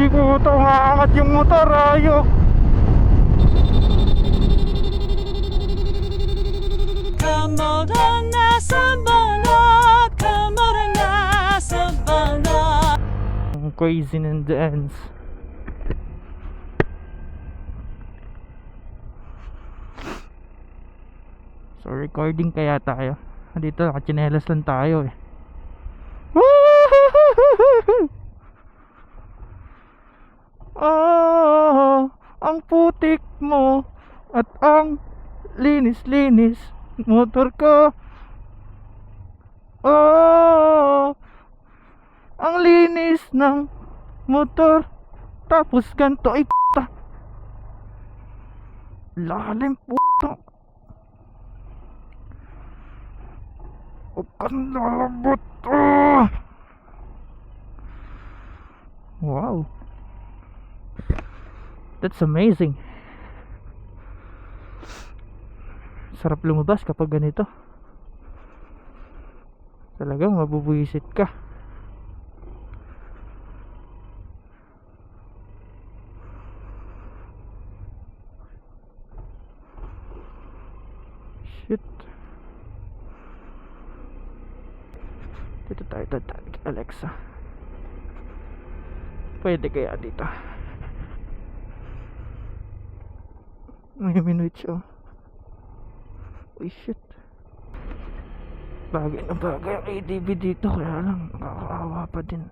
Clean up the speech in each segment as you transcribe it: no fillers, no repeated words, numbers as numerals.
Ay, puto, maangat yung motor, ayok. Kamoran nasa bala, kamoran nasa bala. Crazy and dance. So recording kaya tayo. Dito nakachinelas lang tayo eh. Oh, ang putik mo at ang linis-linis motor ko. Oh, ang linis ng motor. Tapos ganto ay puta. Lalim puta. Huwag kang lalabot. Oh. Wow, that's amazing. Sarap lumabas kapag ganito. Talagang mabubuisit ka. Shit. Dito tayo dadaan kay Alexa. Pwede kaya dito? May minutes oh. Uy shit. Bagay na bagay ang ADB dito. Kaya lang nakakaawa pa din.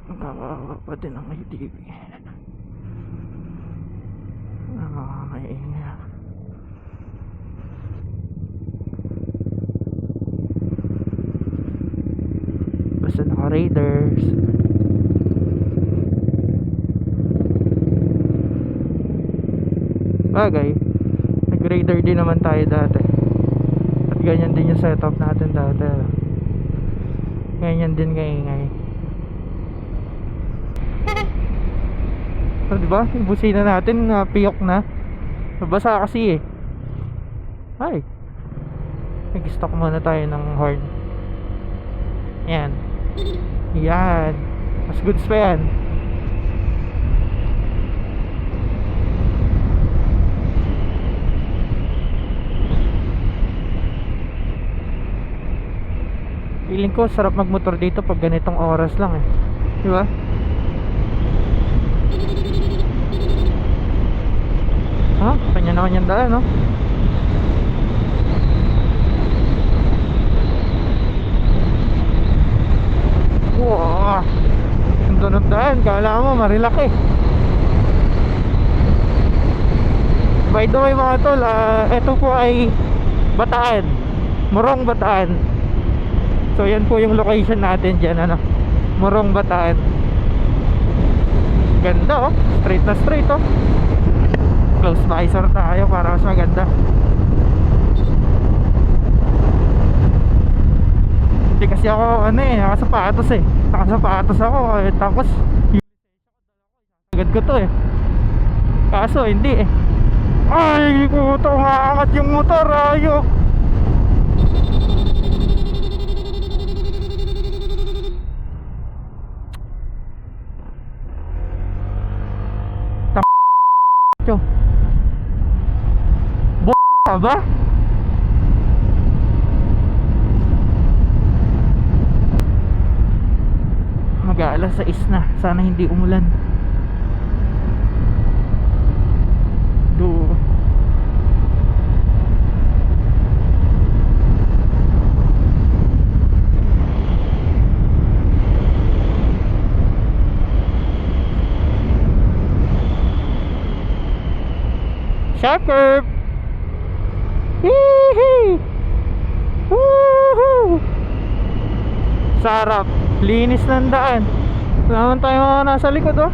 Nakakaawa pa din ang ADB. Nakakaingay. Basta naka-raiders. Bagay, nag-raider din naman tayo dati. At ganyan din yung setup natin dati. Ganyan din kaingay. So, diba? Yung busina natin piyok na. Nabasa kasi eh. Ay, nag-stock muna tayo ng horn. Yan. Yan. Mas goods pa yan. Feeling ko sarap magmotor dito pag ganitong oras lang eh. Diba? Ha? Kanya naman yung daan no? Wow, ang tunod daan, kala mo marilaki. By the way mga tol, ito po ay Bataan, Morong Bataan. So yan po yung location natin dyan, ano, Morong Bataan. Ganda oh, straight na straight oh. Close visor tayo para mas maganda. Hindi kasi ako ano eh, nakasapatos eh. Nakasapatos ako eh, tapos agad ko to eh. Kaso hindi eh. Ay, puto, maangat yung motor, ayok. Tam ka ba? Mag-aalas 6 na. Sana hindi umulan. Sharp curve. Hee-hee. Woohoo. Sarap. Linis ng daan. Naman tayo mga nasa likod oh.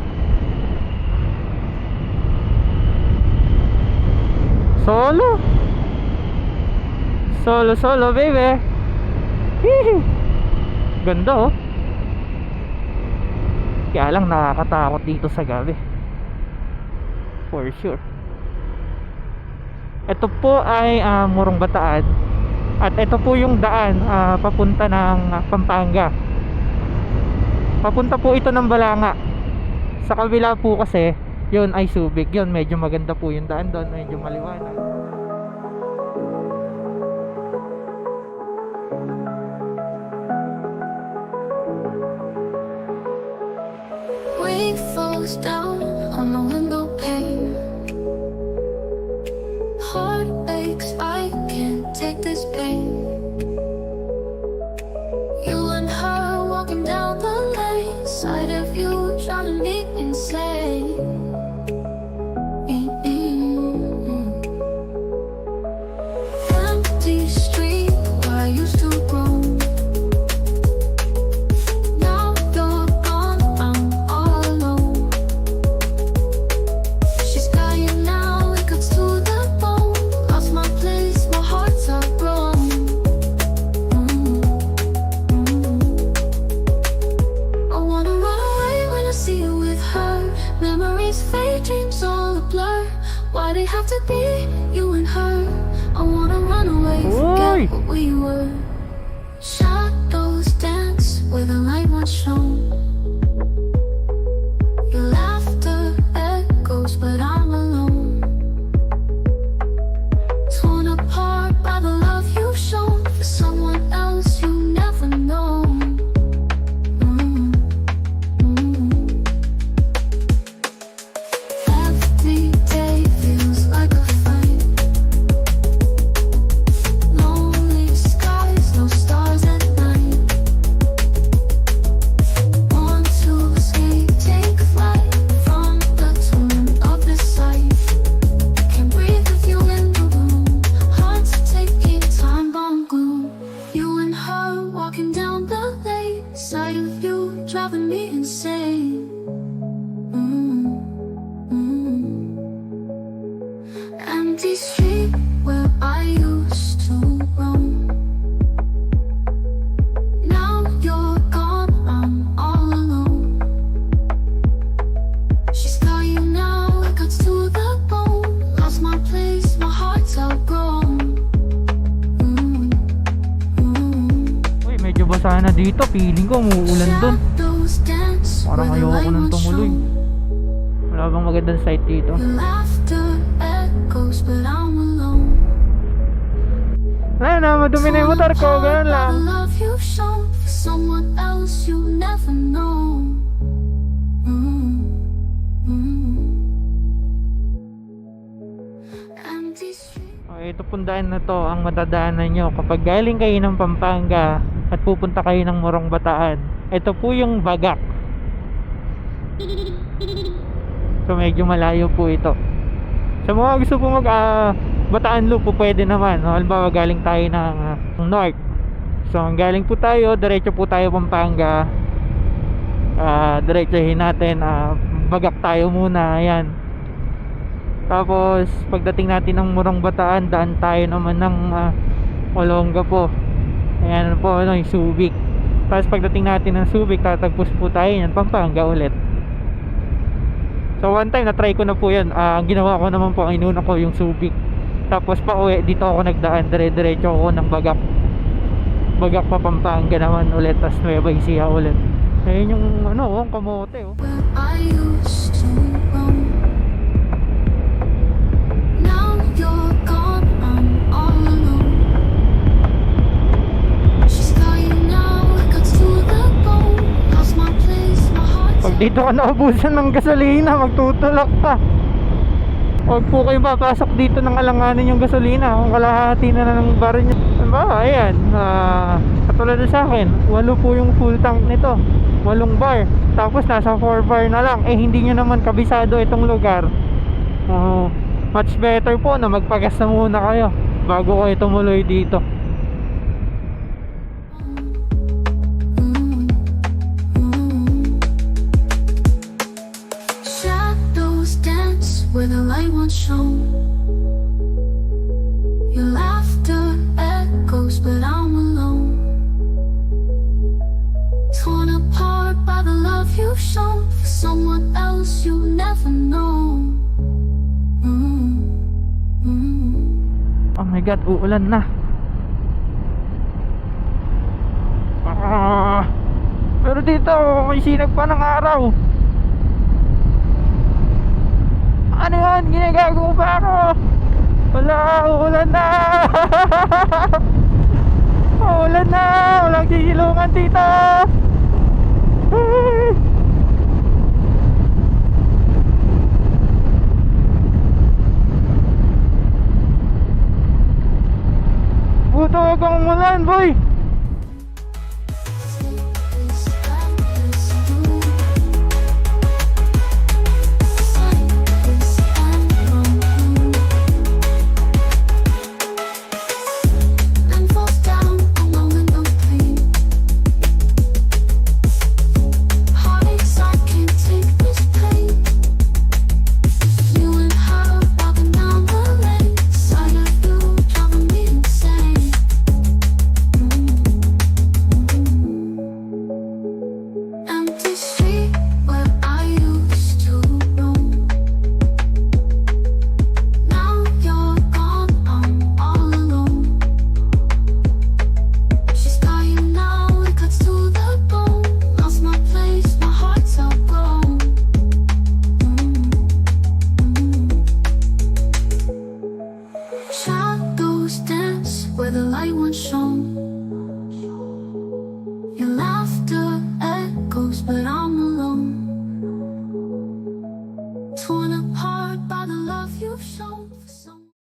Solo. Solo solo baby. Hee-hee. Ganda oh. Kaya lang nakakatakot dito sa gabi. For sure. Ito po ay Morong Bataan. At ito po yung daan papunta ng Pampanga. Papunta po ito ng Balanga. Sa kabila po kasi, yun ay Subic. Yun, medyo maganda po yung daan doon. Medyo maliwanag. Rain falls down on the window pane. Heart aches, I can't take this pain. You and her walking down the lane. Sight of you driving me insane. Empty street where I used to roam. Now you're gone, I'm all alone. She's got you now, it cuts to the bone. Lost my place, my heart's outgrown. I wanna run away when I see you with her. Memories fade, dreams all a blur. Why they have to be you and her? I wanna run away, Oi! forget what we were. Shadows dance where the light once shone. Your laughter echoes, but I'm alone. Torn apart by the love you've shown for someone else you never known. Every day feels like a fight. Lonely skies, no stars at night. Want to escape, take flight from the tune of this sight. Can't breathe with you in the room. Hard to take it, time bomb gloom. You and her walking down the lane. Sight of you driving me insane. Empty street where I used to roam. Now you're gone, I'm all alone. She's got you now, it cuts to the bone. Lost my place, my heart's outgrown. Uy, medyo basa na dito. Feeling ko umuulan dun. Shadows dance Parang where the ayoko light nang once tumuloy. shone. Wala bang magandang site dito? Your laughter echoes, but I'm alone. Ayun na, madumi na yung motor ko. Ganun lang. The love you've shown for someone else you never know. Empty street. Okay, ito pong daan na to ang matadaanan nyo kapag galing kayo ng Pampanga at pupunta kayo ng Morong Bataan. Ito po yung Bagak. So medyo malayo po ito. Sa mga gusto po mag Bataan Loop po pwede naman. Halimbawa galing tayo ng North. So galing po tayo, diretso po tayo Pampanga. Diretsohin natin, Bagak tayo muna. Ayan. Tapos pagdating natin ng Morong Bataan, daan tayo naman ng Olonga po. Ayan po, yung Subic. Tapos pagdating natin ng Subic, tatagpos po tayo ng Pampanga ulit. So one time na-try ko na po yan. Ang ginawa ko naman po, inuna ko yung Subic. Tapos pa uwi, dito ako nagdaan, dire-diretso ako ng Bagak. Bagak pa Pampanga naman ulit, tapos Nueva Ecija ulit. Ayun yung ang kamote oh. Where I used to roam. Now you're gone, I'm all alone. She's got you now, it cuts to the bone. Lost my place, my heart's Pag dito ka naubusan ng gasolina, magtutulak ka. Huwag po kayong papasok dito ng alanganin yung gasolina kung kalahati na ng bar nyo. Diba? Ayan, katulad na sa akin, 8 po yung full tank nito, 8 bar, tapos nasa 4 bar na lang. Eh hindi nyo naman kabisado itong lugar. Much better po na magpagas na muna kayo bago kayo tumuloy dito. Shadows dance where the light once shone. Your laughter echoes, but I'm alone. Torn apart by the love you've shown for someone else you never know. Oh my god, uulan na. Pero dito, may sinag pa ng araw. Ano yan? Ginagago pa ako. Wala, uulan na. Uulan na. Walang sisilungan dito. Buto kang umulan, boy.